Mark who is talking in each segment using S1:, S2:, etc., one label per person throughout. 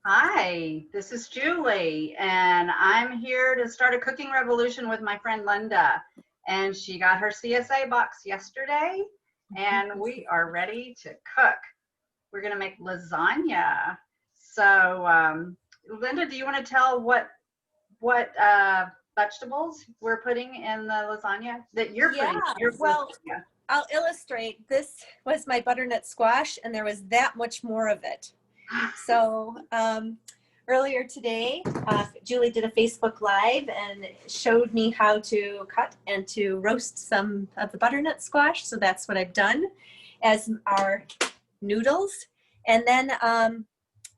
S1: Hi, this is Julie, and I'm here to start a cooking revolution with my friend Linda. And she got her CSA box yesterday, and we are ready to cook. We're going to make lasagna. So, Linda, do you want to tell what vegetables we're putting in the lasagna that you're
S2: Yeah,
S1: putting in your
S2: well,
S1: lasagna?
S2: I'll illustrate. This was my butternut squash, and there was that much more of it. So earlier today, Julie did a Facebook Live and showed me how to cut and to roast some of the butternut squash. So that's what I've done as our noodles. And then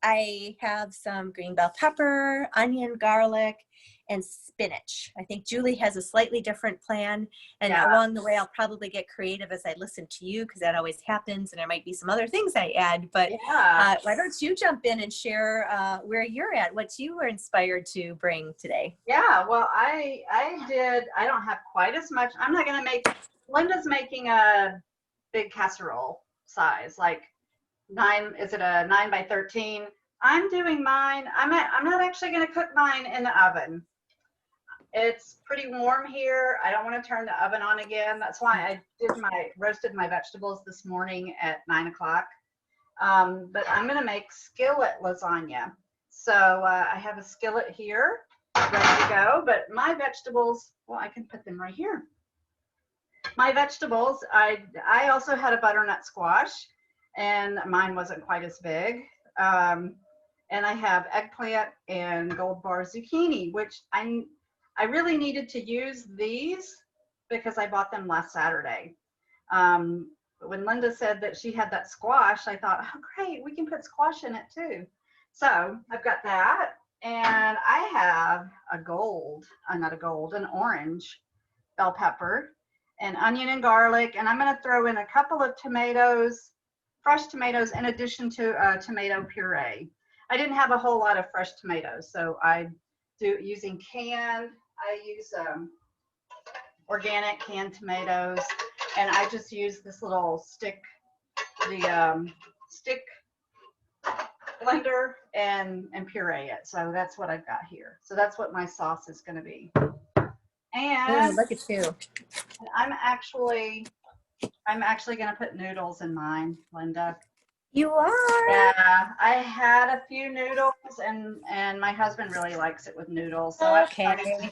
S2: I have some green bell pepper, onion, garlic, and spinach. I think Julie has a slightly different plan. And along the way, I'll probably get creative as I listen to you, because that always happens. And there might be some other things I add. But why don't you jump in and share where you're at, what you were inspired to bring today?
S1: Yeah, well, I don't have quite as much. I'm not going to make, Linda's making a big casserole size, like is it a 9 by 13? I'm doing mine. I'm not actually going to cook mine in the oven. It's pretty warm here. I don't want to turn the oven on again. That's why I roasted my vegetables this morning at 9 o'clock. But I'm going to make skillet lasagna. So I have a skillet here ready to go, but my vegetables, well, I can put them right here. My vegetables, I also had a butternut squash, and mine wasn't quite as big. And I have eggplant and gold bar zucchini, which I really needed to use these because I bought them last Saturday. When Linda said that she had that squash, I thought, oh great, we can put squash in it too. So I've got that, and I have an orange bell pepper, and onion and garlic, and I'm going to throw in a couple of tomatoes, fresh tomatoes, in addition to tomato puree. I didn't have a whole lot of fresh tomatoes, so I do using canned. I use organic canned tomatoes, and I just use this little stick, the stick blender, and puree it. So that's what I've got here. So that's what my sauce is going to be. And
S2: look at you.
S1: I'm actually going to put noodles in mine, Linda.
S2: You are?
S1: Yeah, I had a few noodles, and my husband really likes it with noodles. So
S2: Okay.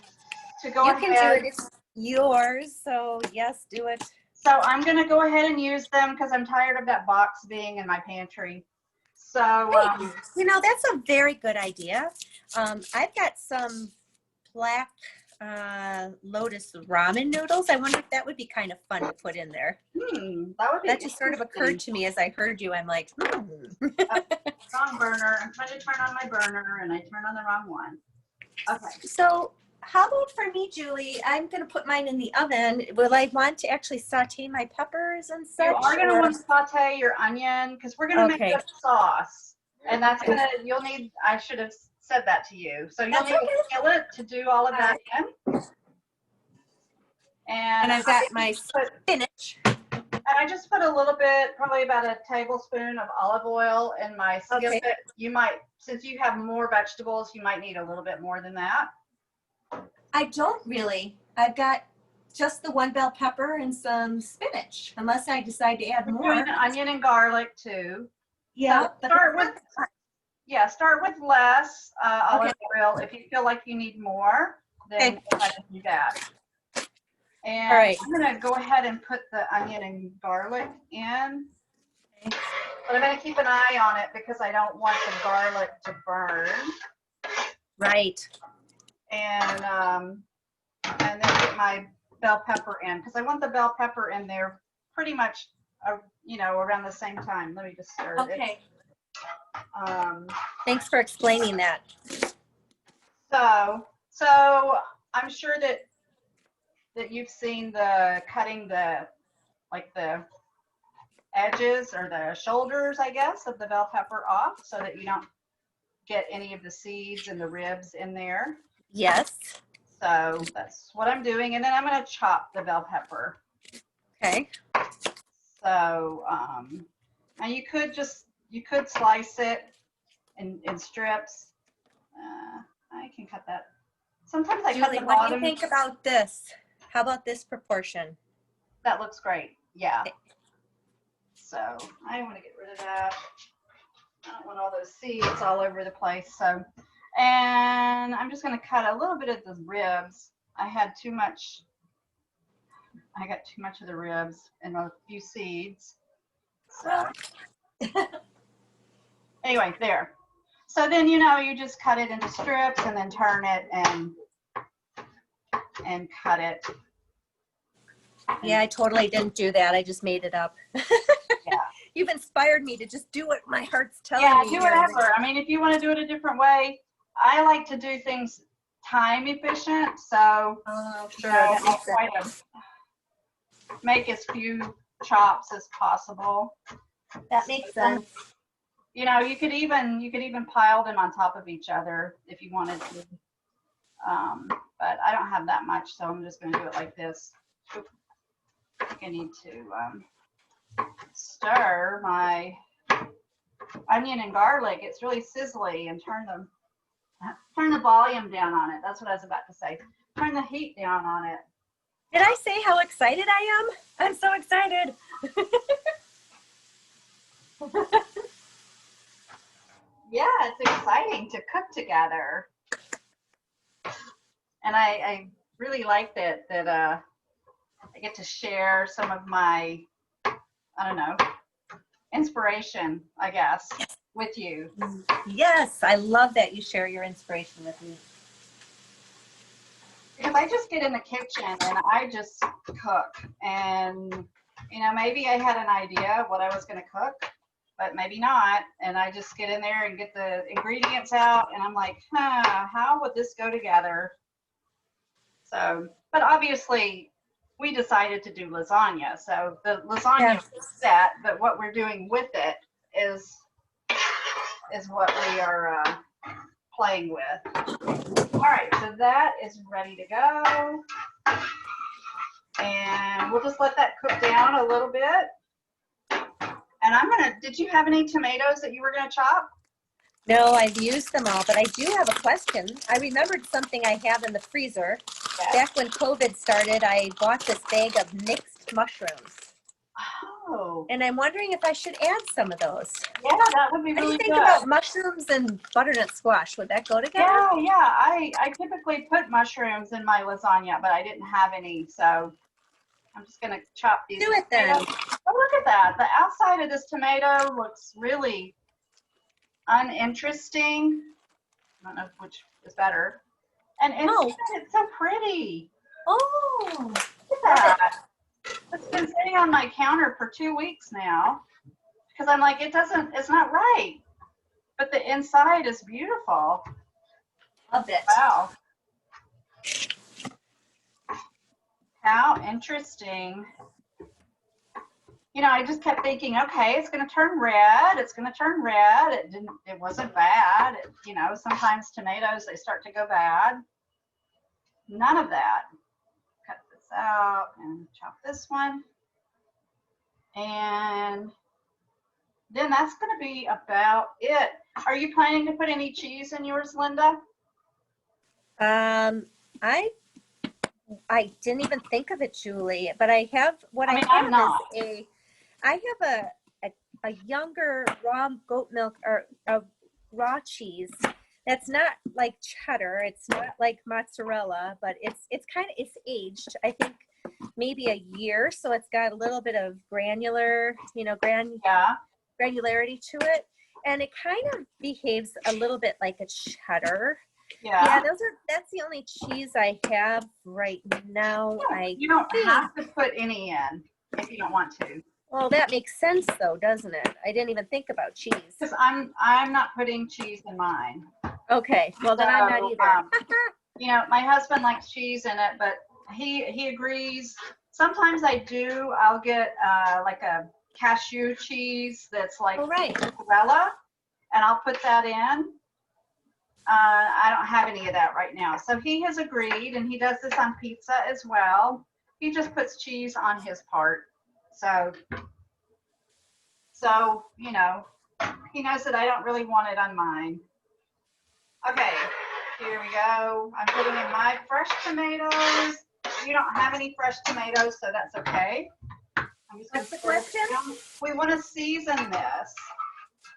S1: to go
S2: you
S1: ahead.
S2: can do it. It's yours. So yes, do it.
S1: So I'm going to go ahead and use them because I'm tired of that box being in my pantry. So,
S2: that's a very good idea. I've got some black lotus ramen noodles. I wonder if that would be kind of fun to put in there. That just sort of occurred to me as I heard you. I'm like,
S1: wrong burner. I'm trying to turn on my burner, and I turn on the wrong one. Okay.
S2: So how about for me, Julie? I'm going to put mine in the oven. Will I want to actually saute my peppers and such?
S1: You are going to want to saute your onion because we're going to make a sauce, and that's going to, you'll need, I should have said that to you. So you'll need a skillet to do all of that in. And
S2: I've got my spinach.
S1: And I just put a little bit, probably about a tablespoon of olive oil in my skillet. Okay. You might, since you have more vegetables, you might need a little bit more than that.
S2: I don't really. I've got just the one bell pepper and some spinach, unless I decide to add more.
S1: Doing onion and garlic too.
S2: Yeah.
S1: So start with less olive oil. If you feel like you need more, then go ahead and do that. And all right. I'm going to go ahead and put the onion and garlic in. Okay. But I'm going to keep an eye on it because I don't want the garlic to burn.
S2: Right.
S1: And then get my bell pepper in because I want the bell pepper in there pretty much, around the same time. Let me just stir it.
S2: Okay. Thanks for explaining that.
S1: So I'm sure that you've seen cutting the edges or the shoulders, I guess, of the bell pepper off so that you don't get any of the seeds and the ribs in there.
S2: Yes.
S1: So that's what I'm doing. And then I'm going to chop the bell pepper.
S2: Okay.
S1: So, and you could slice it in strips. I can cut that. Sometimes I cut
S2: Julie,
S1: the
S2: what do
S1: bottom.
S2: you think about this? How about this proportion?
S1: That looks great. Yeah. So I want to get rid of that. I don't want all those seeds all over the place. So, and I'm just going to cut a little bit of the ribs. I got too much of the ribs and a few seeds. So anyway, there. So then, you know, you just cut it into strips and then turn it and cut it.
S2: Yeah, I totally didn't do that. I just made it up.
S1: Yeah.
S2: You've inspired me to just do what my heart's telling
S1: Yeah,
S2: me.
S1: do whatever. I mean, if you want to do it a different way, I like to do things time efficient. So,
S2: Sure,
S1: you know,
S2: that makes
S1: I'll try to make as few chops as possible.
S2: That makes sense.
S1: You know, you could even pile them on top of each other if you wanted to. But I don't have that much, so I'm just going to do it like this. I think I need to stir my onion and garlic. It's really sizzly, and turn the volume down on it. That's what I was about to say. Turn the heat down on it.
S2: Did I say how excited I am? I'm so excited.
S1: Yeah, it's exciting to cook together. And I really like that I get to share some of my, I don't know, inspiration, I guess, with you.
S2: Yes, I love that you share your inspiration with me.
S1: Because I just get in the kitchen and I just cook. And, you know, maybe I had an idea of what I was going to cook, but maybe not. And I just get in there and get the ingredients out. And I'm like, how would this go together? So, but obviously we decided to do lasagna. So the lasagna is set, but what we're doing with it is what we are playing with. All right, so that is ready to go. And we'll just let that cook down a little bit. And did you have any tomatoes that you were gonna chop?
S2: No, I've used them all, but I do have a question. I remembered something I have in the freezer.
S1: Yes.
S2: Back when COVID started, I bought this bag of mixed mushrooms.
S1: Oh.
S2: And I'm wondering if I should add some of those.
S1: Yeah, that would be really good.
S2: What do you think about mushrooms and butternut squash? Would that go together?
S1: Yeah. I typically put mushrooms in my lasagna, but I didn't have any, so I'm just gonna chop these.
S2: Do it then.
S1: Oh, look at that. The outside of this tomato looks really uninteresting. I don't know which is better. And it's so pretty.
S2: Oh,
S1: Look at that. It's been sitting on my counter for 2 weeks now because I'm like, it's not right. But the inside is beautiful.
S2: love it.
S1: Wow. How interesting. You know, I just kept thinking, okay, it's going to turn red. It's going to turn red. It wasn't bad. You know, sometimes tomatoes, they start to go bad. None of that. Cut this out and chop this one. And then that's going to be about it. Are you planning to put any cheese in yours, Linda?
S2: I didn't even think of it, Julie, but I have I have a younger raw goat milk or a raw cheese that's not like cheddar. It's not like mozzarella, but it's aged, I think maybe a year. So it's got a little bit of granular, granularity to it. And it kind of behaves a little bit like a cheddar. Yeah, that's the only cheese I have right now.
S1: You don't have to put any in if you don't want to.
S2: Well, that makes sense though, doesn't it? I didn't even think about cheese.
S1: Because I'm not putting cheese in mine.
S2: Okay, well then I'm not either.
S1: You know, my husband likes cheese in it, but he agrees. Sometimes I do. I'll get like a cashew cheese that's like mozzarella, and I'll put that in. I don't have any of that right now. So he has agreed, and he does this on pizza as well. He just puts cheese on his part. So you know, He knows that I don't really want it on mine. Okay, here we go. I'm putting in my fresh tomatoes. You don't have any fresh tomatoes, so that's okay. I'm just
S2: What's the question?
S1: We want to season this.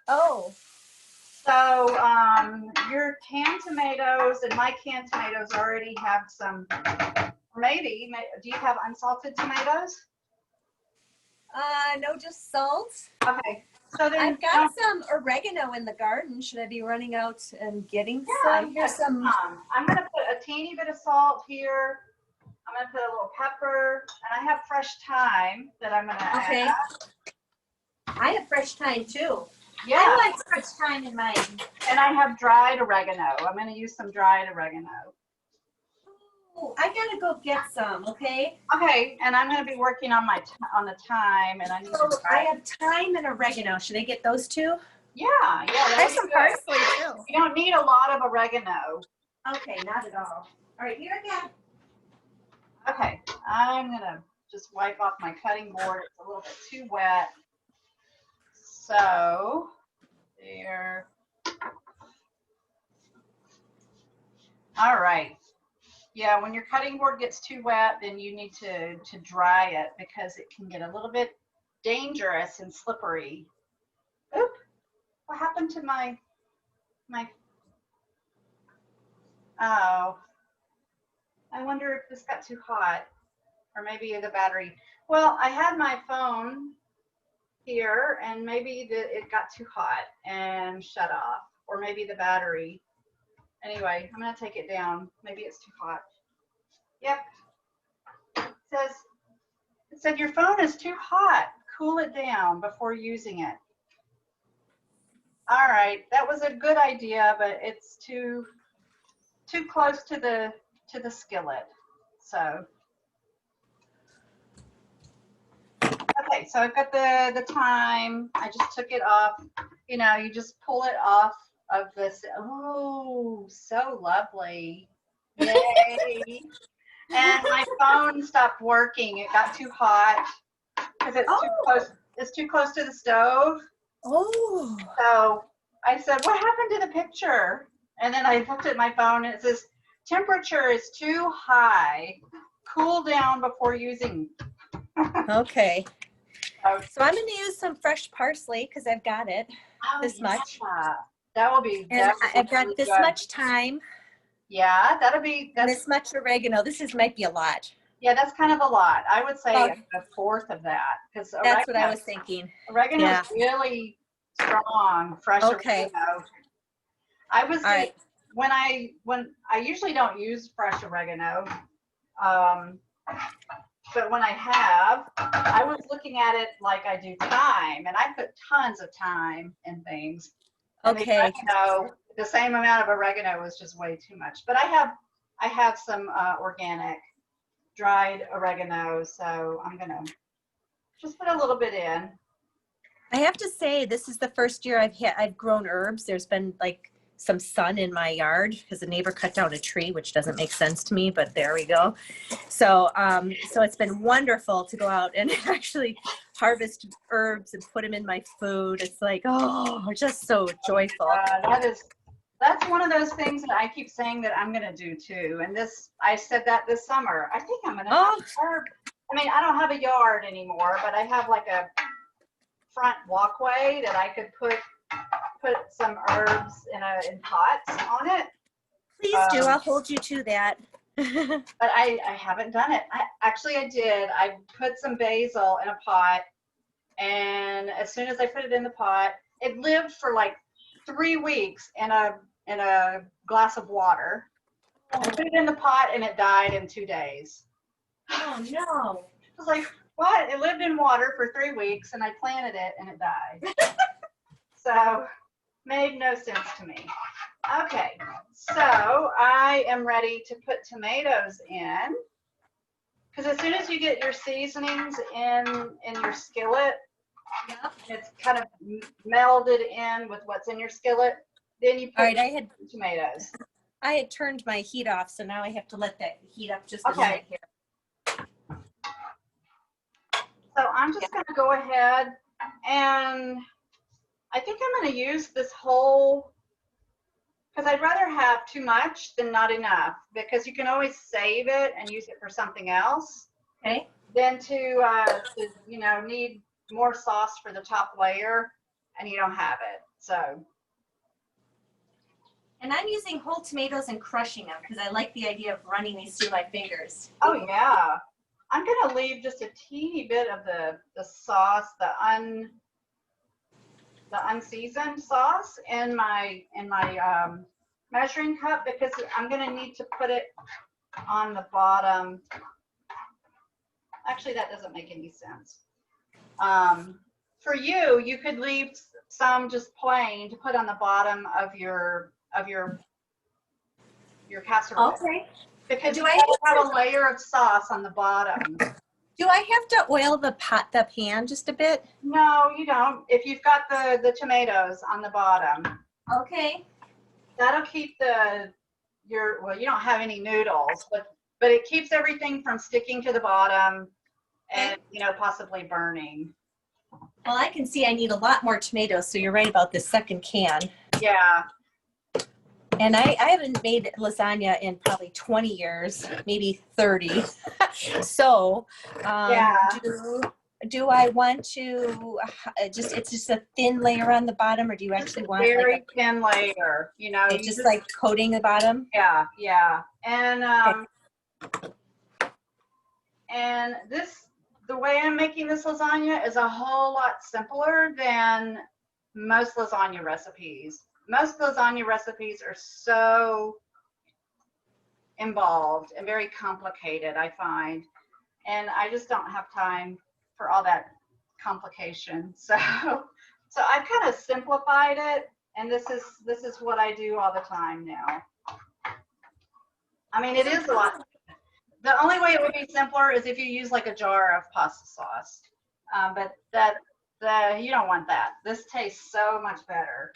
S2: Oh.
S1: So your canned tomatoes and my canned tomatoes already have some, maybe, do you have unsalted tomatoes?
S2: No, just salt.
S1: Okay. So then
S2: I've got some oregano in the garden. Should I be running out and getting some? Here's some.
S1: I'm going to put a teeny bit of salt here. I'm going to put a little pepper, and I have fresh thyme that I'm going to add.
S2: I have fresh thyme too.
S1: Yeah.
S2: I like fresh thyme in mine.
S1: And I have dried oregano. I'm going to use some dried oregano.
S2: Oh, I gotta go get some. Okay.
S1: Okay, and I'm going to be working on on the thyme, and I need to.
S2: I have thyme and oregano. Should I get those two?
S1: Yeah.
S2: I have some parsley too.
S1: You don't need a lot of oregano.
S2: Okay, not at all. All right, here again.
S1: Okay, I'm going to just wipe off my cutting board. It's a little bit too wet. So, there. All right. Yeah, when your cutting board gets too wet, then you need to dry it because it can get a little bit dangerous and slippery. Oop, what happened to my, oh, I wonder if this got too hot or maybe the battery. Well, I had my phone here and maybe it got too hot and shut off, or maybe the battery. Anyway, I'm going to take it down. Maybe it's too hot. Yep. It said your phone is too hot. Cool it down before using it. All right, that was a good idea, but it's too close to the skillet. So okay, so I've got the thyme. I just took it off. You know, you just pull it off of this. Oh, so lovely. Yay. And my phone stopped working. It got too hot because it's too close to the stove.
S2: Oh.
S1: So I said, what happened to the picture? And then I looked at my phone and it says, temperature is too high. Cool down before using.
S2: Okay. So I'm going to use some fresh parsley because I've got it this much.
S1: That will be.
S2: And I've got this much thyme.
S1: Yeah, that'll be.
S2: And this much oregano. Might be a lot.
S1: Yeah, that's kind of a lot. I would say a fourth of that because
S2: that's what I was thinking.
S1: Oregano is really strong, fresh oregano. I was when I usually don't use fresh oregano, but when I have, I was looking at it like I do thyme, and I put tons of thyme in things. And the same amount of oregano was just way too much. But I have some organic dried oregano, so I'm gonna just put a little bit in.
S2: I have to say, this is the first year I've grown herbs. There's been like some sun in my yard because the neighbor cut down a tree, which doesn't make sense to me, but there we go. So so it's been wonderful to go out and actually harvest herbs and put them in my food. It's like, oh, just so joyful.
S1: That's one of those things that I keep saying that I'm going to do too. And I said that this summer. I think I'm going to have herb. I mean, I don't have a yard anymore, but I have like a front walkway that I could put some herbs in pots on it.
S2: Please do. I'll hold you to that.
S1: But I haven't done it. I did. I put some basil in a pot, and as soon as I put it in the pot, it lived for like 3 weeks in a glass of water. I put it in the pot and it died in 2 days.
S2: Oh no.
S1: I was like, what? It lived in water for 3 weeks and I planted it and it died. So made no sense to me. Okay, so I am ready to put tomatoes in. Because as soon as you get your seasonings in your skillet, it's kind of melded in with what's in your skillet. Then you put tomatoes.
S2: I had turned my heat off, so now I have to let that heat up just a minute here.
S1: So I'm just going to go ahead and I think I'm going to use this whole, because I'd rather have too much than not enough, because you can always save it and use it for something else.
S2: Okay.
S1: Than to you know, need more sauce for the top layer and you don't have it. So.
S2: And I'm using whole tomatoes and crushing them because I like the idea of running these through my fingers.
S1: Oh yeah. I'm gonna leave just a teeny bit of the sauce, the unseasoned sauce in my measuring cup, because I'm gonna need to put it on the bottom. Actually, that doesn't make any sense. For you, you could leave some just plain to put on the bottom of your casserole.
S2: Okay.
S1: Because you have a layer of sauce on the bottom.
S2: Do I have to oil the pan just a bit?
S1: No, you don't. If you've got the tomatoes on the bottom.
S2: Okay.
S1: That'll keep well, you don't have any noodles, but it keeps everything from sticking to the bottom and, you know, possibly burning.
S2: Well, I can see I need a lot more tomatoes, so you're right about the second can.
S1: Yeah.
S2: And I haven't made lasagna in probably 20 years, maybe 30. So,
S1: Yeah.
S2: do I want to it's just a thin layer on the bottom, or do you actually want
S1: very
S2: like a
S1: thin layer, you know?
S2: it's just like coating the bottom?
S1: Yeah, yeah. And and the way I'm making this lasagna is a whole lot simpler than most lasagna recipes. Most lasagna recipes are so involved and very complicated, I find. And I just don't have time for all that complication. So I've kind of simplified it, and this is what I do all the time now. I mean, it is a lot. The only way it would be simpler is if you use like a jar of pasta sauce. But you don't want that. This tastes so much better.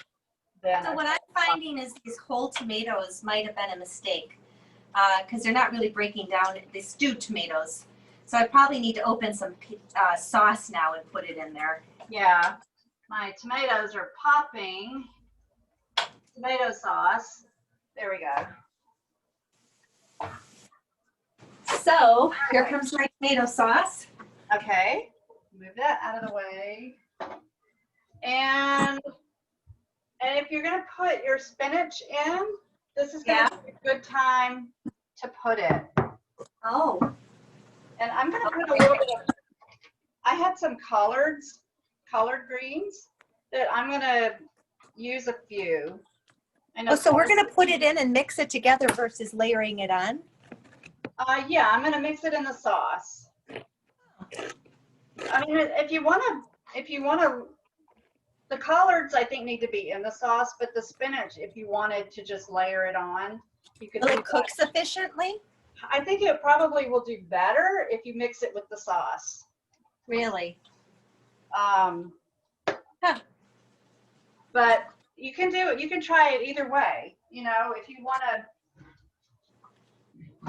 S2: So what I'm finding is these whole tomatoes might have been a mistake because they're not really breaking down the stewed tomatoes. So I probably need to open some sauce now and put it in there.
S1: Yeah, my tomatoes are popping. Tomato sauce. There we go.
S2: So here comes my tomato sauce.
S1: Okay, move that out of the way. And if you're gonna put your spinach in, this is gonna be a good time to put it.
S2: Oh.
S1: And I'm gonna put a little bit of, I had some collard greens that I'm gonna use a few.
S2: Oh, so we're gonna put it in and mix it together versus layering it on?
S1: Yeah, I'm gonna mix it in the sauce. I mean, if you wanna, the collards I think need to be in the sauce, but the spinach, if you wanted to just layer it on, you could.
S2: Will it cook sufficiently?
S1: I think it probably will do better if you mix it with the sauce.
S2: Really?
S1: But you can do it. You can try it either way. You know, if you want to.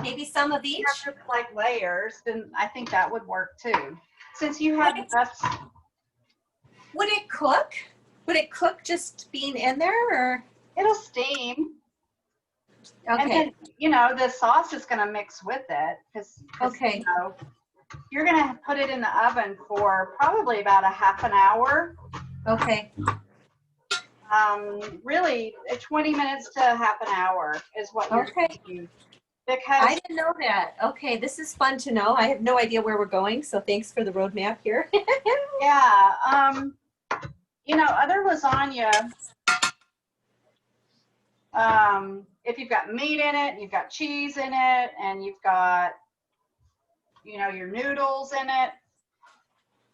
S2: Maybe some of each?
S1: Like layers, then I think that would work too. Since you have enough.
S2: Would it cook? Would it cook just being in there, or?
S1: It'll steam.
S2: Okay.
S1: And then, you know, the sauce is going to mix with it.
S2: Okay.
S1: You know, you're going to put it in the oven for probably about a half an hour.
S2: Okay.
S1: Really, 20 minutes to half an hour is what you're going to do. Because
S2: I didn't know that. Okay, this is fun to know. I have no idea where we're going, so thanks for the roadmap here.
S1: Yeah, you know, other lasagna, if you've got meat in it, you've got cheese in it, and you've got, you know, your noodles in it,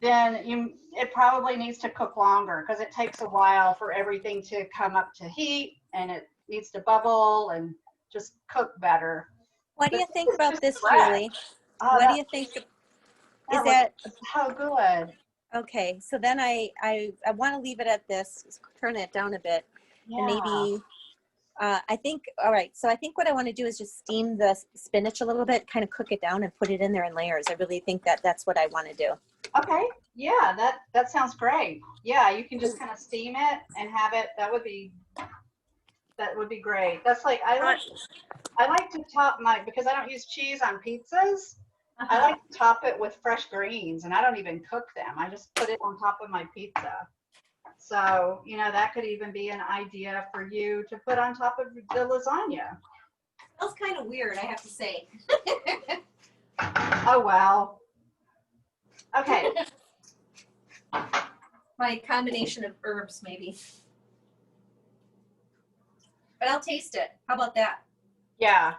S1: then it probably needs to cook longer because it takes a while for everything to come up to heat, and it needs to bubble and just cook better.
S2: What do you think about this, Julie? What do you think? Is that
S1: so good?
S2: Okay, so then I want to leave it at this, turn it down a bit, and maybe I think, all right, so I think what I want to do is just steam the spinach a little bit, kind of cook it down and put it in there in layers. I really think that's what I want to do.
S1: Okay, Yeah, that sounds great. Yeah, you can just kind of steam it and have it. That would be great. That's like I like to top my, because I don't use cheese on pizzas. I like to top it with fresh greens, and I don't even cook them. I just put it on top of my pizza. So, that could even be an idea for you to put on top of the lasagna.
S2: Smells kind of weird, I have to say.
S1: Oh, wow. Okay.
S2: My combination of herbs, maybe. But I'll taste it. How about that?
S1: Yeah.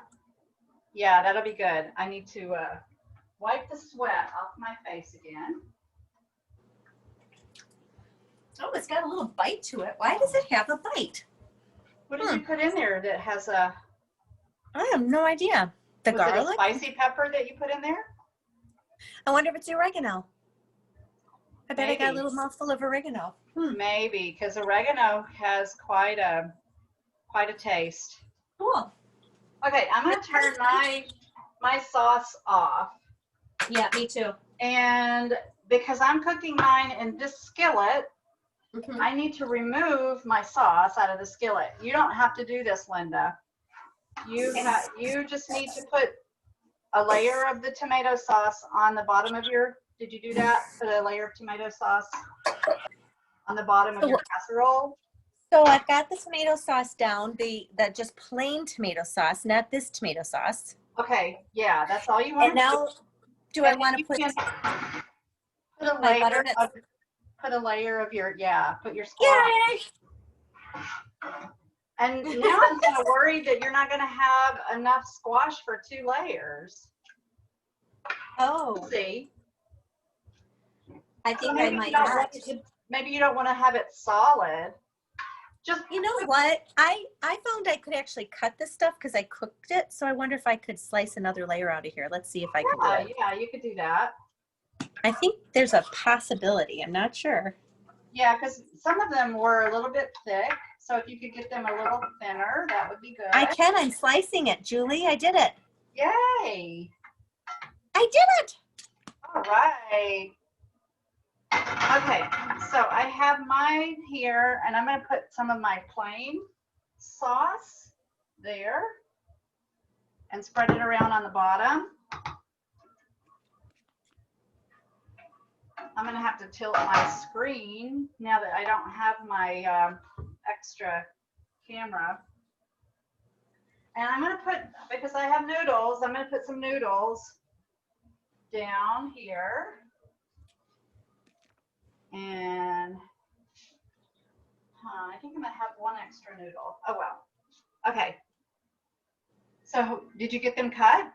S1: Yeah, that'll be good. I need to wipe the sweat off my face again.
S2: Oh, it's got a little bite to it. Why does it have a bite?
S1: What did you put in there that has a...
S2: I have no idea. The
S1: Was
S2: garlic?
S1: it a spicy pepper that you put in there?
S2: I wonder if it's oregano. I bet
S1: Maybe.
S2: I got a little mouthful of oregano.
S1: Maybe, because oregano has quite a taste.
S2: Cool.
S1: Okay, I'm going to turn my sauce off.
S2: Yeah, me too.
S1: And because I'm cooking mine in this skillet, I need to remove my sauce out of the skillet. You don't have to do this, Linda. You just need to put a layer of the tomato sauce on the bottom of your, did you do that? Put a layer of tomato sauce on the bottom of your casserole?
S2: So I've got the tomato sauce down, the just plain tomato sauce, not this tomato sauce.
S1: Okay, yeah, that's all you want
S2: And now, do I want to put
S1: my butternut? Put a layer of your, put your squash.
S2: Yay!
S1: And now I'm kind of worried that you're not going to have enough squash for 2 layers.
S2: Oh.
S1: We'll see.
S2: I think I might not.
S1: Maybe you don't want to have it solid. Just,
S2: you know what? I found I could actually cut this stuff because I cooked it. So I wonder if I could slice another layer out of here. Let's see if I can do it.
S1: Yeah, you could do that.
S2: I think there's a possibility. I'm not sure.
S1: Yeah, because some of them were a little bit thick. So if you could get them a little thinner, that would be good.
S2: I can. I'm slicing it, Julie. I did it.
S1: Yay.
S2: I did it.
S1: All right. Okay, so I have mine here, and I'm going to put some of my plain sauce there and spread it around on the bottom. I'm going to have to tilt my screen now that I don't have my extra camera. And I'm going to put, because I have noodles, I'm going to put some noodles down here. And I think I'm going to have 1 extra noodle. Oh, well. Okay. So did you get them cut?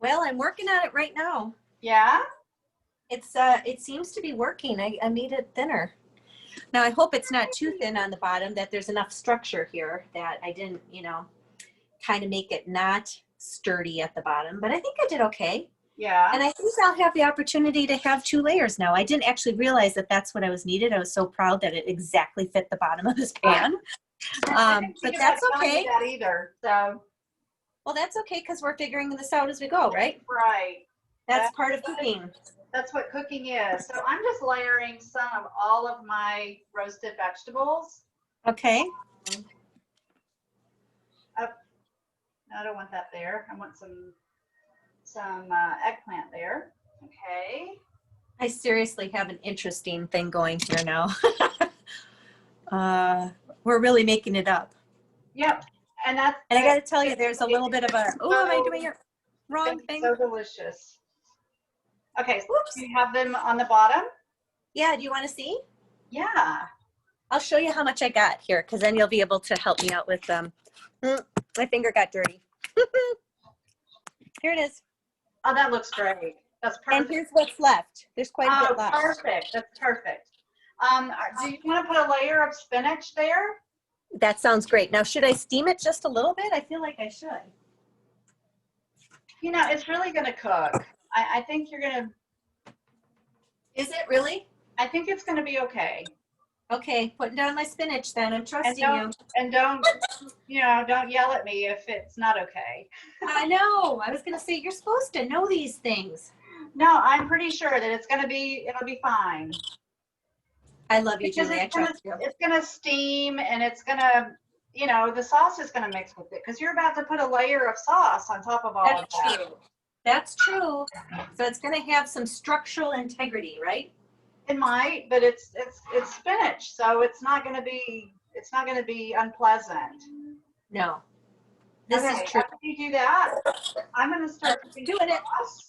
S2: Well, I'm working on it right now.
S1: Yeah?
S2: It seems to be working. I made it thinner. Now I hope it's not too thin on the bottom, that there's enough structure here that I didn't, kind of make it not sturdy at the bottom, but I think I did okay.
S1: Yeah.
S2: And I think I'll have the opportunity to have 2 layers now. I didn't actually realize that that's what I was needed. I was so proud that it exactly fit the bottom of this pan. But that's okay.
S1: That either, so.
S2: Well, that's okay because we're figuring this out as we go, right?
S1: Right.
S2: That's part of cooking.
S1: That's what cooking is. So I'm just layering some of all of my roasted vegetables.
S2: Okay.
S1: I don't want that there. I want some eggplant there. Okay.
S2: I seriously have an interesting thing going here now. We're really making it up.
S1: Yep. And I
S2: got to tell you, there's a little bit of a, am I doing it wrong thing?
S1: So delicious. Okay. So do you have them on the bottom?
S2: Yeah. Do you want to see?
S1: Yeah.
S2: I'll show you how much I got here, because then you'll be able to help me out with them. My finger got dirty. Here it is.
S1: Oh, that looks great. That's perfect.
S2: And here's what's left. There's quite a bit left.
S1: Perfect. That's perfect. Do you want to put a layer of spinach there?
S2: That sounds great. Now, should I steam it just a little bit? I feel like I should.
S1: It's really going to cook. I think you're going to.
S2: Is it really?
S1: I think it's going to be okay.
S2: Okay, putting down my spinach then. I'm trusting you.
S1: And don't yell at me if it's not okay.
S2: I know. I was going to say, you're supposed to know these things.
S1: No, I'm pretty sure that it'll be fine.
S2: I love you,
S1: Because
S2: Julie. I trust you.
S1: it's gonna steam and it's gonna, the sauce is gonna mix with it because you're about to put a layer of sauce on top of all of
S2: That's
S1: that.
S2: true. That's true. So it's going to have some structural integrity, right?
S1: It might, but it's spinach, so it's not gonna be unpleasant.
S2: No. This
S1: Okay,
S2: is true.
S1: after you do that, I'm gonna start putting
S2: Doing it.
S1: sauce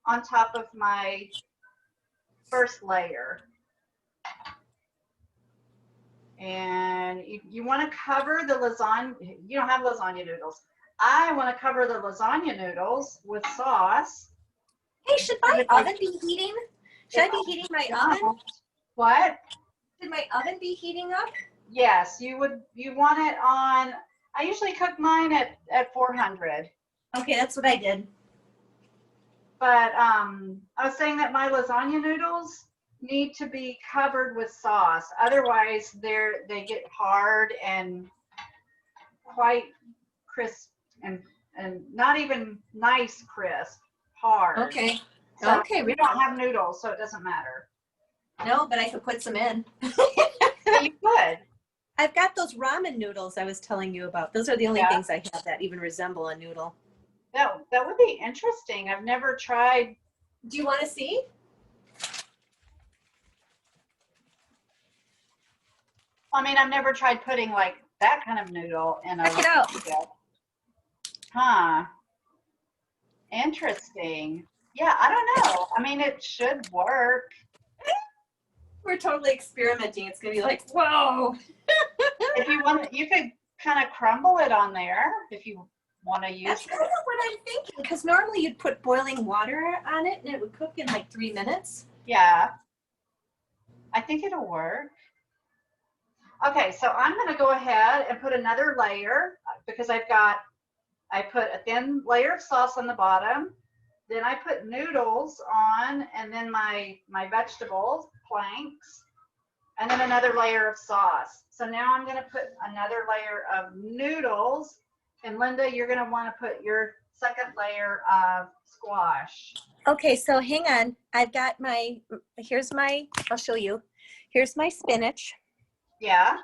S1: on top of my first layer. And you want to cover the lasagna. You don't have lasagna noodles. I want to cover the lasagna noodles with sauce.
S2: Hey, should my oven be heating? Should I be heating my oven?
S1: What?
S2: Should my oven be heating up?
S1: Yes, you would. You want it on. I usually cook mine at 400.
S2: Okay, that's what I did.
S1: But I was saying that my lasagna noodles need to be covered with sauce. Otherwise, they get hard and quite crisp and not even nice crisp, hard.
S2: Okay.
S1: So
S2: Okay.
S1: We don't have noodles, so it doesn't matter.
S2: No, but I could put some in.
S1: Yeah, you could.
S2: I've got those ramen noodles I was telling you about. Those are the only things I have that even resemble a noodle.
S1: That would be interesting. I've never tried.
S2: Do you want to see?
S1: I mean, I've never tried putting like that kind of noodle in a.
S2: Check it out.
S1: Huh. Interesting. Yeah, I don't know. I mean, it should work.
S2: We're totally experimenting. It's going to be like, whoa.
S1: If you want, you could kind of crumble it on there if you want to use
S2: That's
S1: it.
S2: kind of what I'm thinking. Because normally you'd put boiling water on it and it would cook in like 3 minutes.
S1: Yeah. I think it'll work. Okay, so I'm going to go ahead and put another layer because I put a thin layer of sauce on the bottom. Then I put noodles on, and then my vegetables, planks, and then another layer of sauce. So now I'm going to put another layer of noodles. And Linda, you're going to want to put your second layer of squash.
S2: Okay, so hang on. I've got I'll show you. Here's my spinach.
S1: Yeah.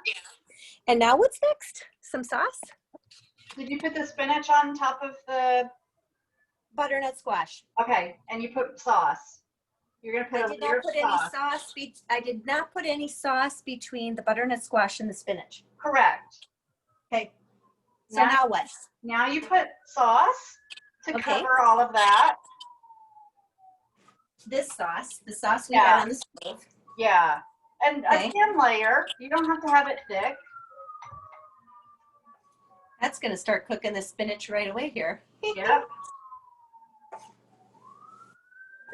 S2: And now what's next? Some sauce?
S1: Did you put the spinach on top of the
S2: butternut squash?
S1: Okay, and you put sauce. You're gonna put
S2: I did not put any sauce. I did not put any sauce between the butternut squash and the spinach.
S1: Correct.
S2: Okay. So now what?
S1: Now you put sauce to
S2: cover
S1: all of that.
S2: This sauce, the sauce we had on the stove.
S1: Yeah, and a thin layer. You don't have to have it thick.
S2: That's going to start cooking the spinach right away here.
S1: Yep.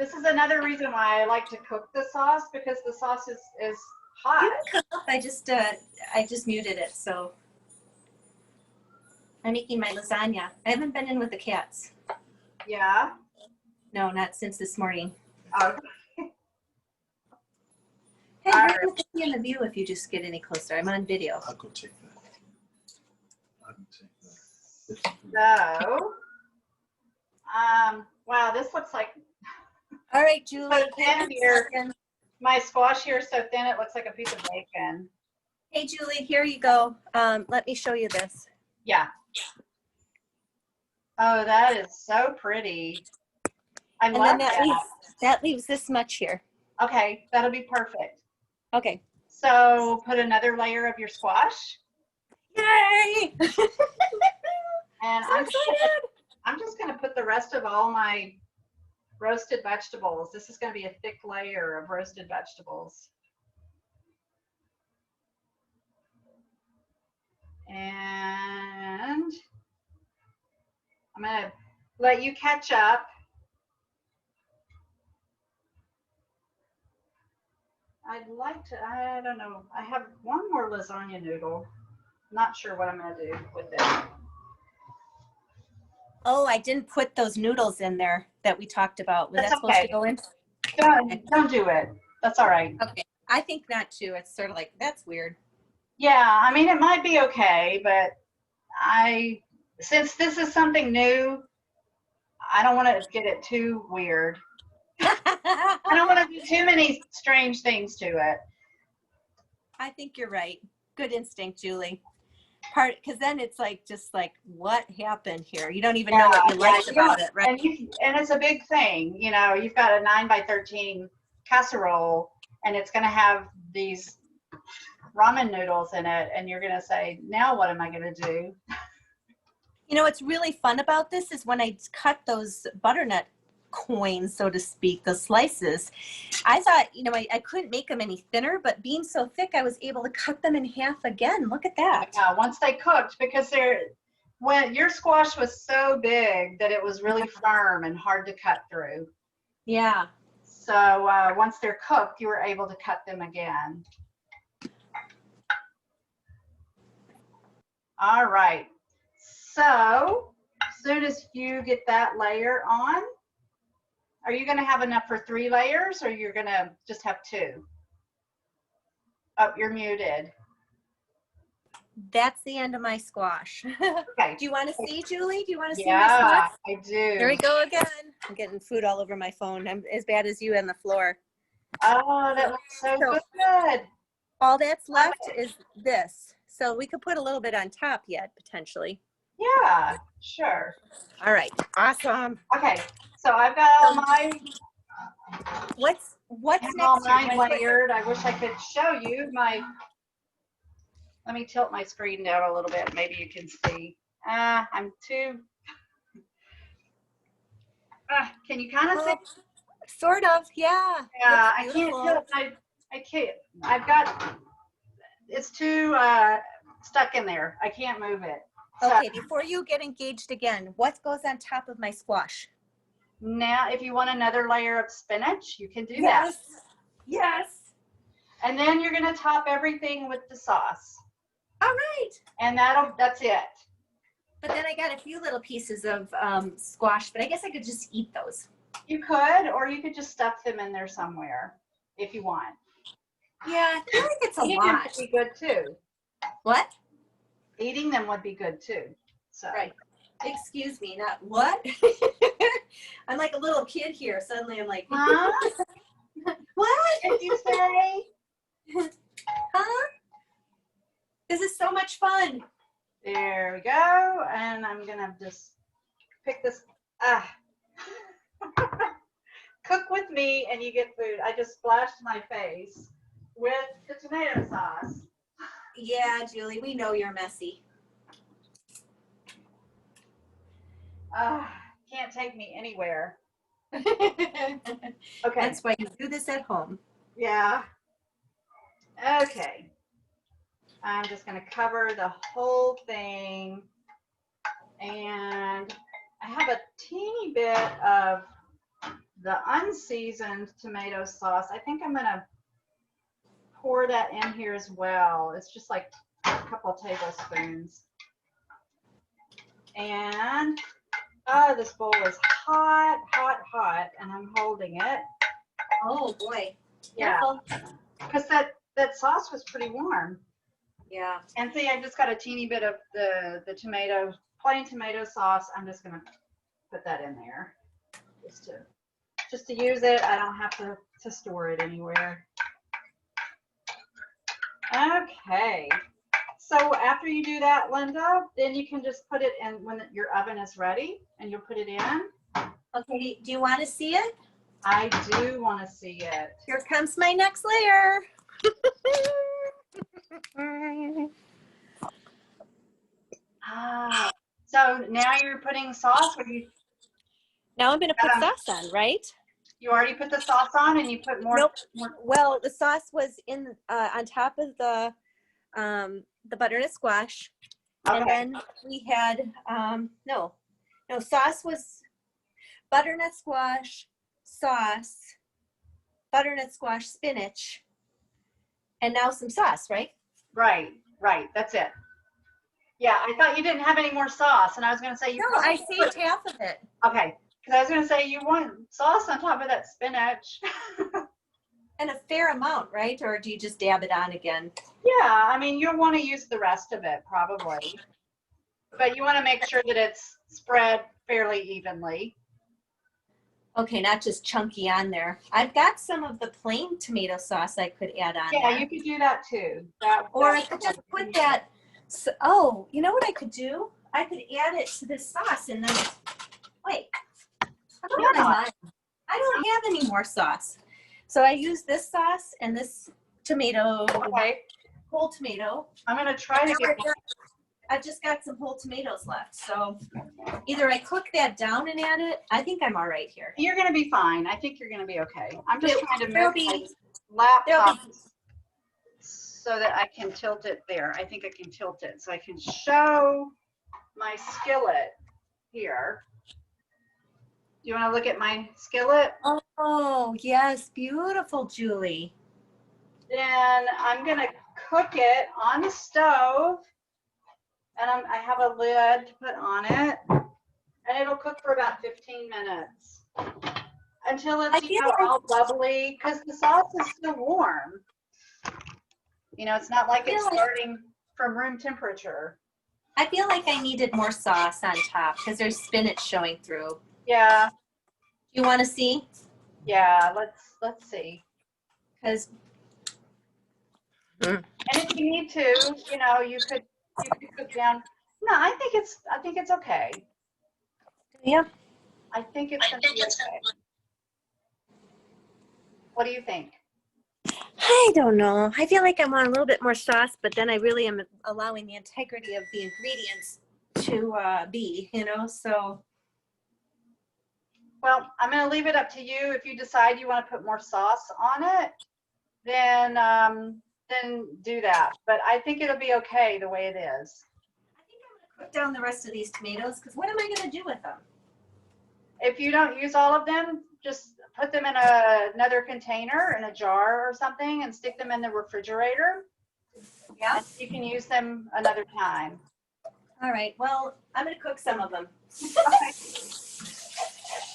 S1: This is another reason why I like to cook the sauce, because the sauce is hot.
S2: You can cook. I just muted it, so I'm making my lasagna. I haven't been in with the cats.
S1: Yeah.
S2: No, not since this morning.
S1: Okay.
S2: Hey, you're going to see in the view if you just get any closer. I'm on video.
S3: I'll go take that. I can take that.
S1: So, wow, this looks like.
S2: All right, Julie.
S1: My squash here is so thin it looks like a piece of bacon.
S2: Hey, Julie, here you go. Let me show you this.
S1: Yeah. Oh, that is so pretty. I love that.
S2: That leaves this much here.
S1: Okay, that'll be perfect.
S2: Okay.
S1: So put another layer of your squash.
S2: Yay!
S1: And I'm just gonna put the rest of all my roasted vegetables. This is gonna be a thick layer of roasted vegetables. And I'm gonna let you catch up. I don't know, I have one more lasagna noodle. Not sure what I'm gonna do with it.
S2: Oh, I didn't put those noodles in there that we talked about. Was that supposed to go in?
S1: Don't do it. That's all right.
S2: Okay. I think not too. It's sort of like, that's weird.
S1: Yeah, I mean, it might be okay, but since this is something new, I don't want to get it too weird. I don't want to do too many strange things to it.
S2: I think you're right. Good instinct, Julie. Because then it's like, just like, what happened here? You don't even know what you liked about it, right?
S1: And it's a big thing. You know, you've got a 9 by 13 casserole, and it's going to have these ramen noodles in it, and you're going to say, now what am I going to do?
S2: You know, what's really fun about this is when I cut those butternut coins, so to speak, the slices, I thought, you know, I couldn't make them any thinner, but being so thick, I was able to cut them in half again. Look at that.
S1: Once they cooked, because when your squash was so big that it was really firm and hard to cut through.
S2: Yeah.
S1: So once they're cooked, you were able to cut them again. All right. So as soon as you get that layer on, are you going to have enough for 3 layers, or you're going to just have 2? Oh, you're muted.
S2: That's the end of my squash.
S1: Okay.
S2: Do you want to see, Julie? Do you want to see my
S1: Yeah,
S2: squash?
S1: I do.
S2: Here we go again. I'm getting food all over my phone. I'm as bad as you on the floor.
S1: Oh, that looks so good.
S2: All that's left is this. So we could put a little bit on top yet, potentially.
S1: Yeah, sure.
S2: All right. Awesome.
S1: Okay, so I've got all my
S2: What's
S1: all
S2: next?
S1: mine layered. I wish I could show you my. Let me tilt my screen down a little bit. Maybe you can see. I'm too. Can you kind of see?
S2: Sort of, yeah.
S1: Yeah, I can't tilt. I can't. I've got. It's too stuck in there. I can't move it. So,
S2: okay, before you get engaged again, what goes on top of my squash?
S1: now, if you want another layer of spinach, you can do that.
S2: Yes.
S1: And then you're going to top everything with the sauce.
S2: All right.
S1: And that's it.
S2: But then I got a few little pieces of squash, but I guess I could just eat those.
S1: You could, or you could just stuff them in there somewhere if you want.
S2: Yeah, I feel like it's a
S1: Eating them
S2: lot.
S1: would be good too.
S2: What?
S1: Eating them would be good too. So.
S2: Right. Excuse me, not what? I'm like a little kid here. Suddenly I'm like,
S1: Huh?
S2: what
S1: did you say?
S2: Huh? This is so much fun.
S1: There we go. And I'm going to just pick this. Cook with me and you get food. I just splashed my face with the tomato sauce.
S2: Yeah, Julie, we know you're messy.
S1: Can't take me anywhere.
S2: Okay.
S1: Okay.
S2: That's why you do this at home.
S1: Yeah. Okay. I'm just going to cover the whole thing. And I have a teeny bit of the unseasoned tomato sauce. I think I'm going to pour that in here as well. It's just like a couple tablespoons. And this bowl is hot, hot, hot, and I'm holding it.
S2: Oh boy.
S1: Yeah. Because that sauce was pretty warm.
S2: Yeah.
S1: And see, I just got a teeny bit of the plain tomato sauce. I'm just gonna put that in there, just to use it. I don't have to store it anywhere. Okay. So after you do that, Linda, then you can just put it in when your oven is ready, and you'll put it in.
S2: Okay. Do you want to see it?
S1: I do want to see it.
S2: Here comes my next layer.
S1: So now you're putting sauce, or
S2: Now I'm going to put sauce on, right?
S1: you already put the sauce on and you put more?
S2: Nope.
S1: More.
S2: Well, the sauce was in on top of the butternut squash,
S1: Okay.
S2: and then we had no, sauce was butternut squash, sauce, butternut squash, spinach, and now some sauce, right?
S1: Right. That's it. Yeah, I thought you didn't have any more sauce, and I was going to say you.
S2: No, I saved half of it.
S1: Okay, because I was going to say you want sauce on top of that spinach.
S2: And a fair amount, right? Or do you just dab it on again?
S1: Yeah, I mean you'll want to use the rest of it probably, but you want to make sure that it's spread fairly evenly.
S2: Okay, not just chunky on there. I've got some of the plain tomato sauce I could add on
S1: Yeah,
S2: there.
S1: you could do that too.
S2: Or I could just put that, so, oh, you know what I could do? I could add it to this sauce and then, wait, I don't have mine. I don't have any more sauce. So I use this sauce and this tomato,
S1: Okay,
S2: whole tomato.
S1: I'm gonna try to get.
S2: I've just got some whole tomatoes left. So either I cook that down and add it. I think I'm all right here.
S1: You're gonna be fine. I think you're gonna be okay. I'm just trying to
S2: there'll
S1: move my
S2: be-
S1: laptop so that I can tilt it there. I think I can tilt it so I can show my skillet here. Do you want to look at my skillet?
S2: Oh, yes. Beautiful, Julie.
S1: Then I'm gonna cook it on the stove, and I have a lid to put on it, and it'll cook for about 15 minutes until it's all bubbly, because the sauce is still warm. You know, it's not like it's starting from room temperature.
S2: I feel like I needed more sauce on top because there's spinach showing through.
S1: Yeah.
S2: You want to see?
S1: Yeah. Let's see.
S2: Because.
S1: And if you need to, you know, you could cook down. No, I think it's okay.
S2: Yeah.
S1: I think it's gonna be okay. What do you think?
S2: I don't know. I feel like I want a little bit more sauce, but then I really am allowing the integrity of the ingredients to be, you know, so.
S1: Well, I'm going to leave it up to you. If you decide you want to put more sauce on it, then do that. But I think it'll be okay the way it is.
S2: I think I'm going to cook down the rest of these tomatoes because what am I going to do with them?
S1: If you don't use all of them, just put them in another container, in a jar or something, and stick them in the refrigerator.
S2: Yeah.
S1: And you can use them another time.
S2: All right. Well, I'm going to cook some of them.
S1: Okay.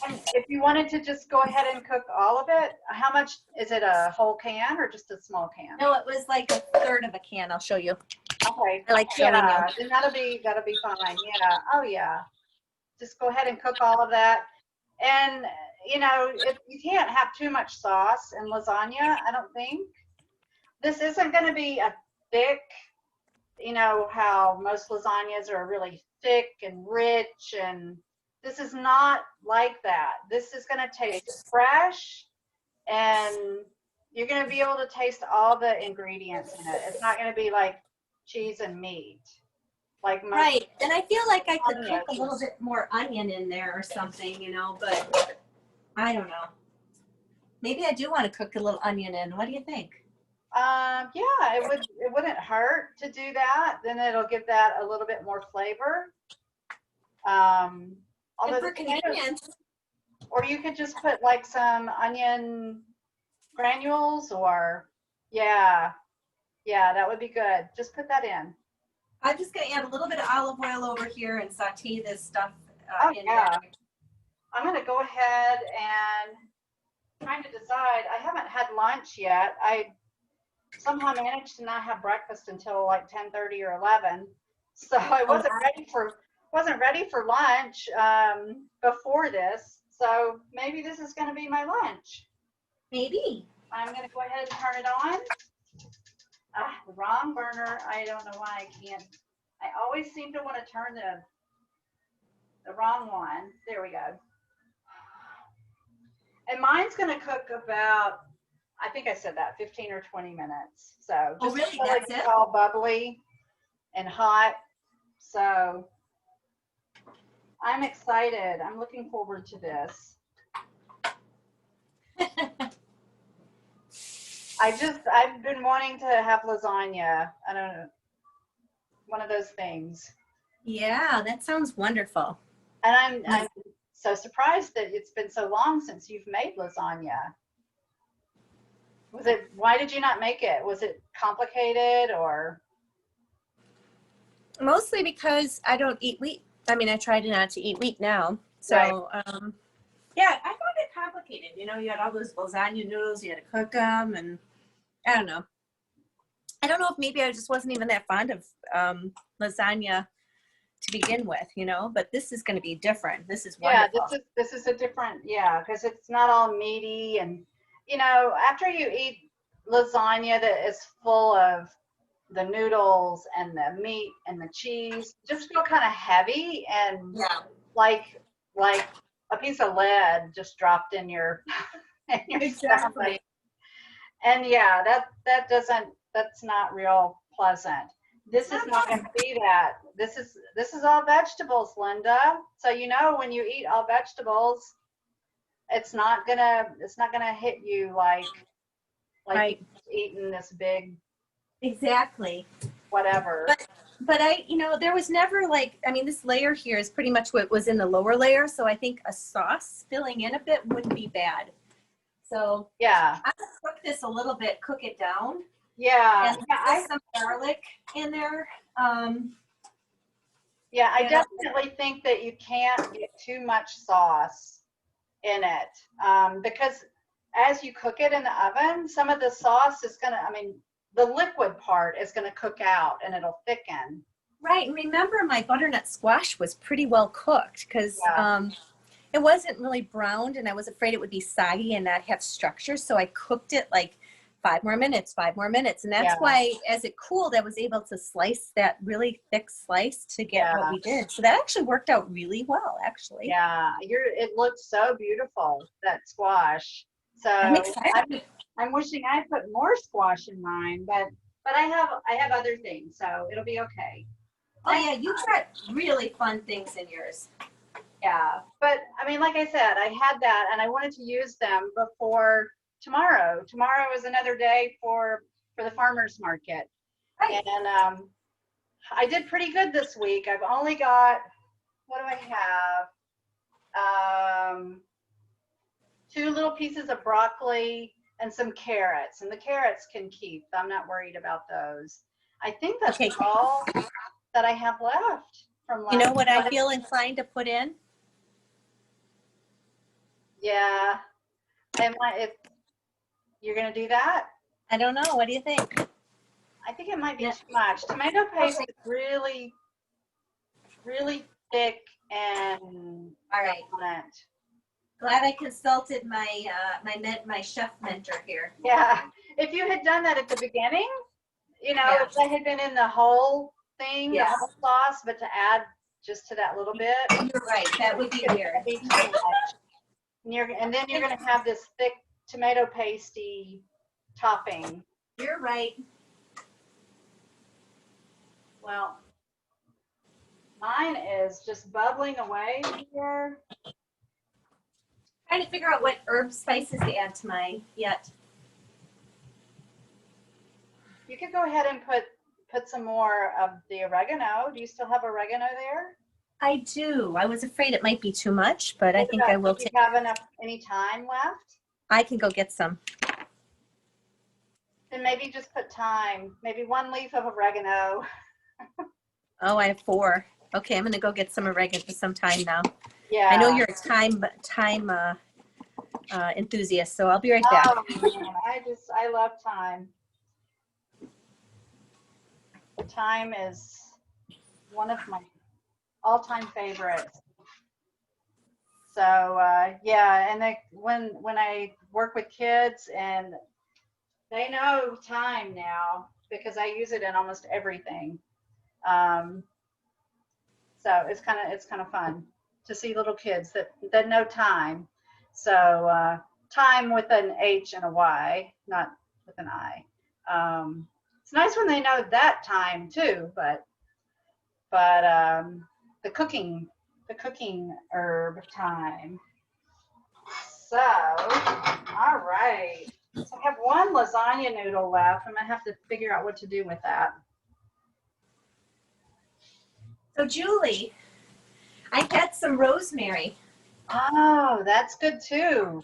S1: And if you wanted to just go ahead and cook all of it, how much is it? A whole can or just a small can?
S2: No, it was like a third of a can. I'll show you.
S1: Okay.
S2: I like showing you.
S1: Then that'll be fine. Yeah. Oh yeah. Just go ahead and cook all of that. And you know, if you can't have too much sauce in lasagna, I don't think. This isn't going to be a thick, you know, how most lasagnas are really thick and rich, and this is not like that. This is going to taste fresh, and you're going to be able to taste all the ingredients in it. It's not going to be like cheese and meat. Like
S2: right. And I feel like I could cook a little bit more onion in there or something, you know, but I don't know. Maybe I do want to cook a little onion in. What do you think?
S1: Yeah, it wouldn't hurt to do that. Then it'll give that a little bit more flavor. Although
S2: for convenience.
S1: Or you could just put like some onion granules, or yeah, that would be good. Just put that in.
S2: I'm just going to add a little bit of olive oil over here and saute this stuff in
S1: yeah.
S2: there.
S1: I'm going to go ahead and trying to decide. I haven't had lunch yet. I somehow managed to not have breakfast until like 10:30 or 11, so I wasn't ready for lunch before this. So maybe this is going to be my lunch.
S2: Maybe.
S1: I'm going to go ahead and turn it on. The wrong burner. I don't know why I can't. I always seem to want to turn the wrong one. There we go. And mine's going to cook about, I think I said that, 15 or 20 minutes. So just
S2: really?
S1: until
S2: That's
S1: it's
S2: it?
S1: all bubbly and hot. So I'm excited. I'm looking forward to this. I've been wanting to have lasagna. I don't know, one of those things.
S2: Yeah, that sounds wonderful.
S1: And I'm so surprised that it's been so long since you've made lasagna. Why did you not make it? Was it complicated, or?
S2: Mostly because I don't eat wheat. I mean, I try not to eat wheat now. So,
S1: Right.
S2: Yeah, I found it complicated. You know, you had all those lasagna noodles, you had to cook them, and I don't know. I don't know if maybe I just wasn't even that fond of lasagna to begin with, you know, but this is going to be different. This is
S1: Yeah,
S2: wonderful.
S1: this is a different, yeah, because it's not all meaty. And you know, after you eat lasagna that is full of the noodles and the meat and the cheese, just feel kind of heavy and
S2: Yeah,
S1: like a piece of lead just dropped in your in your stomach.
S2: exactly.
S1: And yeah, that's not real pleasant. This is not going to be that. This is all vegetables, Linda. So you know when you eat all vegetables, it's not gonna hit you like
S2: Right.
S1: eating this big
S2: Exactly.
S1: whatever.
S2: But I, you know, there was never like, I mean, this layer here is pretty much what was in the lower layer. So I think a sauce filling in a bit wouldn't be bad. So
S1: Yeah,
S2: I'm gonna cook this a little bit, cook it down,
S1: yeah,
S2: and put some garlic in there.
S1: yeah. I
S2: Yeah.
S1: definitely think that you can't get too much sauce in it because as you cook it in the oven, some of the sauce is gonna, I mean, the liquid part is gonna cook out and it'll thicken.
S2: Right, and remember my butternut squash was pretty well cooked because
S1: Yeah,
S2: it wasn't really browned, and I was afraid it would be soggy and not have structure. So I cooked it like 5 more minutes, and that's
S1: yeah,
S2: why as it cooled, I was able to slice that really thick slice to get what
S1: yeah,
S2: we did. So that actually worked out really well, actually.
S1: yeah. It looks so beautiful, that squash. So
S2: I'm excited.
S1: I'm wishing I put more squash in mine, but I have other things, so it'll be okay.
S2: Oh yeah, you got really fun things in yours.
S1: Yeah, but I mean, like I said, I had that and I wanted to use them before tomorrow. Tomorrow is another day for the farmers market,
S2: Right.
S1: and I did pretty good this week. I've only got, what do I have? 2 little pieces of broccoli and some carrots, and the carrots can keep. I'm not worried about those. I think that's
S2: Okay.
S1: all that I have left from
S2: You
S1: last.
S2: know what I feel inclined to put in?
S1: Yeah, if you're gonna do that,
S2: I don't know. What do you think?
S1: I think it might be
S2: Yeah.
S1: too much. Tomato paste
S2: Okay.
S1: is really, really thick and
S2: All right.
S1: dominant.
S2: Glad I consulted my my chef mentor here.
S1: Yeah, if you had done that at the beginning, you know,
S2: Yeah.
S1: if that had been in the whole thing, the
S2: Yeah.
S1: whole sauce, but to add just to that little bit,
S2: You're right. That would be weird.
S1: it'd be too much. And then you're gonna have this thick tomato pasty topping.
S2: You're right.
S1: Well, mine is just bubbling away here.
S2: Trying to figure out what herb spices to add to mine yet.
S1: You could go ahead and put some more of the oregano. Do you still have oregano there?
S2: I do. I was afraid it might be too much, but I think I will
S1: Do you
S2: take.
S1: have any time left?
S2: I can go get some.
S1: Then maybe just put thyme, maybe 1 leaf of oregano.
S2: Oh, I have 4. Okay, I'm gonna go get some oregano for some time now.
S1: Yeah.
S2: I know you're a time enthusiast, so I'll be right back.
S1: Oh, man, I love thyme. Thyme is one of my all-time favorites. So yeah, and when I work with kids, and they know thyme now because I use it in almost everything. So it's kind of fun to see little kids that know thyme. So thyme with an H and a Y, not with an I. It's nice when they know that thyme too, but the cooking herb thyme. So, all right. So I have 1 lasagna noodle left. I'm gonna have to figure out what to do with that.
S2: So Julie, I had some rosemary.
S1: Oh, that's good too.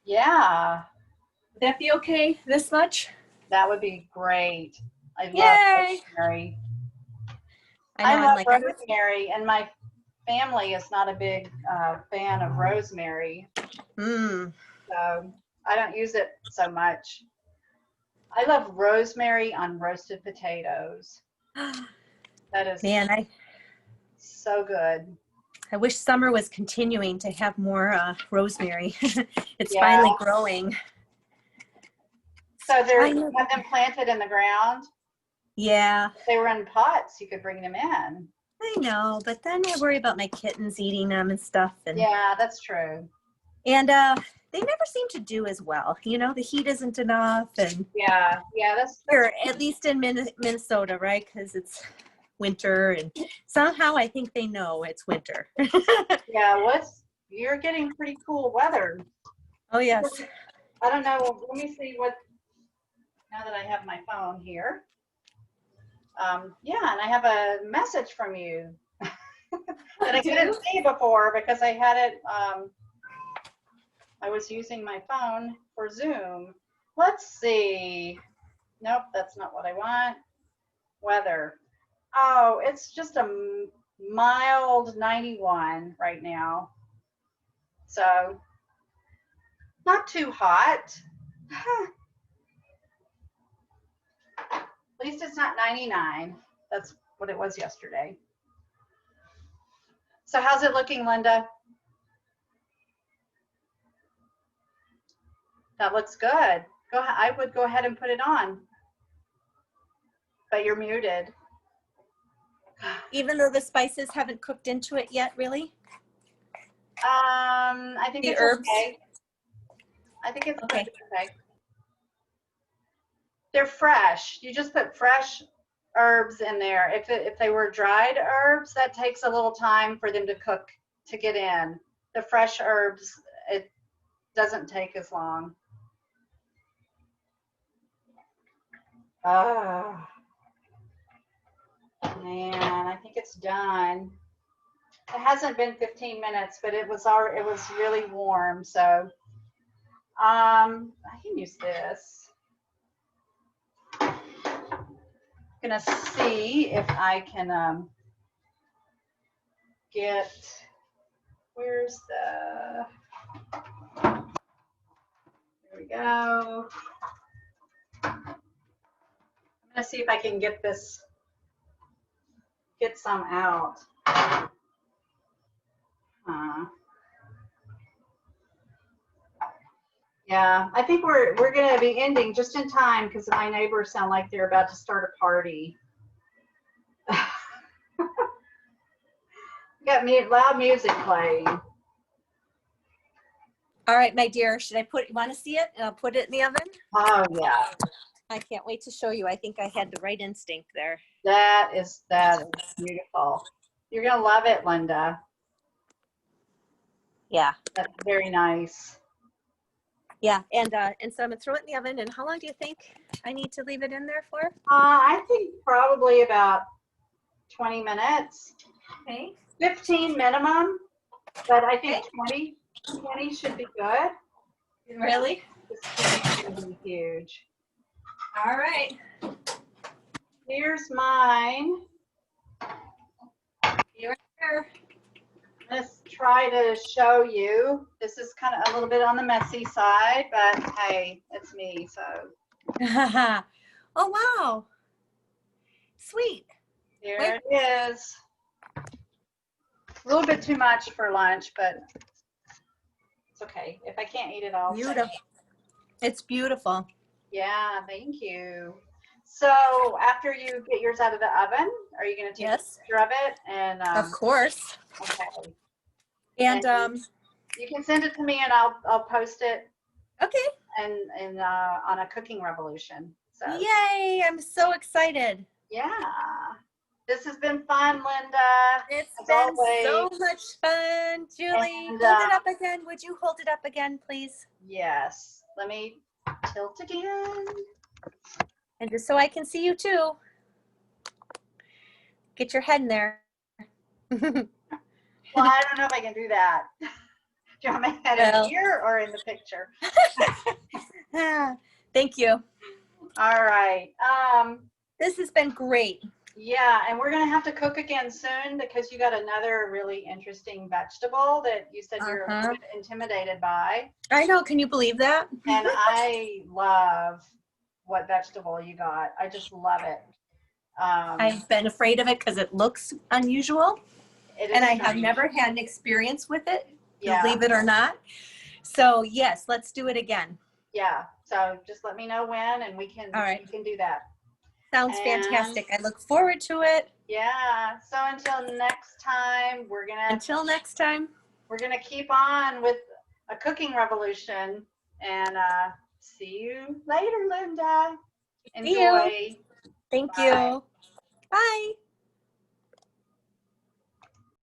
S1: Yeah,
S2: Would that be okay? This much?
S1: that would be great. I love
S2: Yay!
S1: rosemary.
S2: I know.
S1: love
S2: I'm like,
S1: rosemary, and my family is not a big fan of rosemary, so I don't use it so much. I love rosemary on roasted potatoes. That is
S2: man,
S1: So good.
S2: I wish summer was continuing to have more rosemary. It's
S1: Yeah.
S2: finally growing.
S1: So they're
S2: I know.
S1: have them planted in the ground.
S2: Yeah,
S1: If they were in pots, you could bring them in.
S2: I know, but then I worry about my kittens eating them and stuff. And
S1: Yeah, that's true.
S2: and they never seem to do as well. You know, the heat isn't enough, and
S1: Yeah, that's
S2: here, at least in Minnesota, right? Because it's winter, and somehow I think they know it's winter.
S1: yeah. You're getting pretty cool weather.
S2: Oh yes.
S1: I don't know. Let me see what. Now that I have my phone here. Yeah, and I have a message from you that I couldn't see before because I had it. I was using my phone for Zoom. Let's see. Nope, that's not what I want. Weather. Oh, it's just a mild 91 right now. So not too hot. At least it's not 99. That's what it was yesterday. So how's it looking, Linda? That looks good. Go ahead. I would go ahead and put it on. But you're muted.
S2: Even though the spices haven't cooked into it yet, really?
S1: I think
S2: The
S1: it's
S2: herbs?
S1: okay. I think it's
S2: Okay.
S1: okay. They're fresh. You just put fresh herbs in there. If they were dried herbs, that takes a little time for them to cook, to get in. The fresh herbs, it doesn't take as long. Oh, man, I think it's done. It hasn't been 15 minutes, but it was really warm, so I can use this. I'm gonna see if I can get, where's the, there we go. I'm gonna see if I can get some out. Yeah, I think we're gonna be ending just in time because my neighbors sound like they're about to start a party. Got loud music playing.
S2: All right, my dear, want to see it? And I'll put it in the oven.
S1: Oh yeah,
S2: I can't wait to show you. I think I had the right instinct there.
S1: that is beautiful. You're gonna love it, Linda.
S2: Yeah.
S1: That's very nice.
S2: Yeah, and so I'm gonna throw it in the oven. And how long do you think I need to leave it in there for?
S1: I think probably about 20 minutes.
S2: Okay.
S1: 15 minimum, but I think 20 should be good.
S2: Really?
S1: This is gonna be huge.
S2: All right.
S1: Here's mine.
S2: You're here.
S1: Let's try to show you. This is kind of a little bit on the messy side, but hey, it's me, so.
S2: Oh, wow. Sweet.
S1: Here it is. A little bit too much for lunch, but it's okay. If I can't eat it all.
S2: Beautiful. It's beautiful.
S1: Yeah, thank you. So after you get yours out of the oven, are you going to take a picture of it? And
S2: of course.
S1: Okay.
S2: And
S1: you can send it to me, and I'll post it.
S2: Okay.
S1: And on a cooking revolution. So.
S2: Yay! I'm so excited.
S1: Yeah. This has been fun, Linda.
S2: It's been so much fun, Julie.
S1: And,
S2: hold it up again. Would you hold it up again, please?
S1: Yes. Let me tilt again.
S2: And just so I can see you too. Get your head in there.
S1: Well, I don't know if I can do that. Do you want my head in here or in the picture?
S2: Thank you.
S1: All right.
S2: This has been great.
S1: Yeah, and we're gonna have to cook again soon because you got another really interesting vegetable that you said you're a bit intimidated by.
S2: I know. Can you believe that?
S1: And I love what vegetable you got. I just love it.
S2: I've been afraid of it because it looks unusual.
S1: It is
S2: And I have
S1: strange.
S2: never had an experience with it,
S1: Yeah.
S2: believe it or not. So yes, let's do it again.
S1: Yeah. So just let me know when, and we can
S2: All
S1: do that.
S2: Sounds
S1: And-
S2: fantastic. I look forward to it.
S1: Yeah. So until next time, we're
S2: Until next time.
S1: gonna keep on with a cooking revolution. And see you later, Linda.
S2: See you.
S1: Enjoy.
S2: Thank
S1: Bye.
S2: you. Bye.